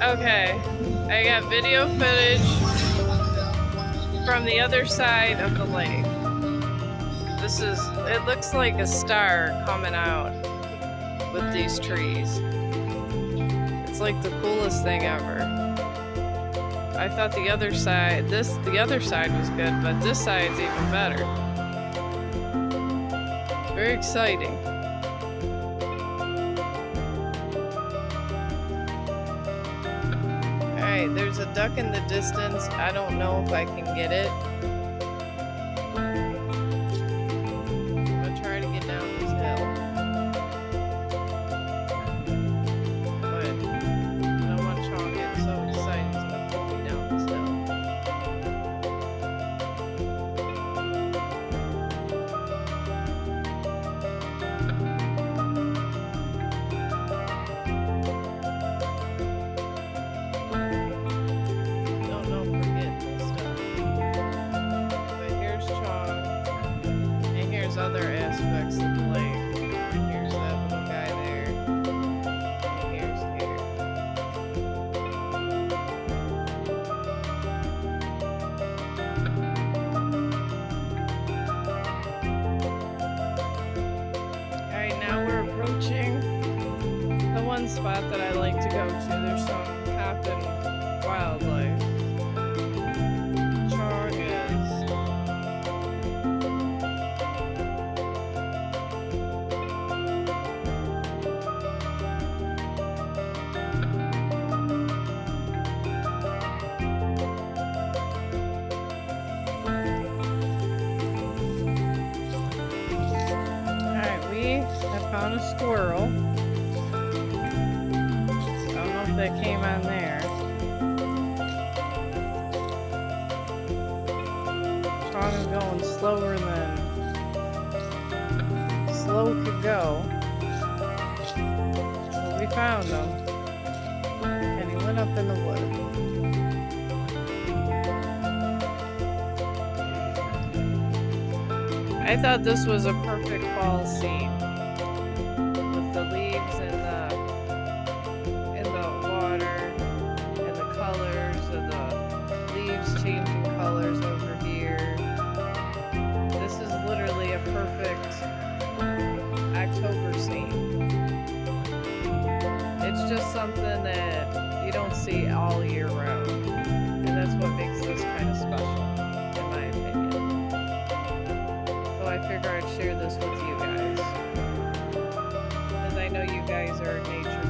Okay, I got video footage from the other side of the lake. It looks like a star coming out with these trees. It's like the coolest thing ever. I thought the other side was good, but this side's even better. Very exciting. Alright, there's a duck in the distance. I don't know if I can get it. I'm gonna try to get down this hill. But I don't want Chong getting so excited he's gonna pull me down this hill. Don't know if we're getting this stuff. But here's Chong, and here's other aspects of the lake. Here's that little guy there, and here's here. Alright, now we're approaching the one spot that I like to go to. There's some cotton wildlife. Chong is Alright, we have found a squirrel. I don't know if that came on there. Chong is going slower than slow could go. But we found him. And he went up in the woods. I thought this was a perfect fall scene with the leaves and the water and the colors of the leaves changing colors over here. This is literally a perfect October scene. It's just something that you don't see all year round, and that's what makes this kind of special, in my opinion. So I figure I'd share this with you guys, because I know you guys are nature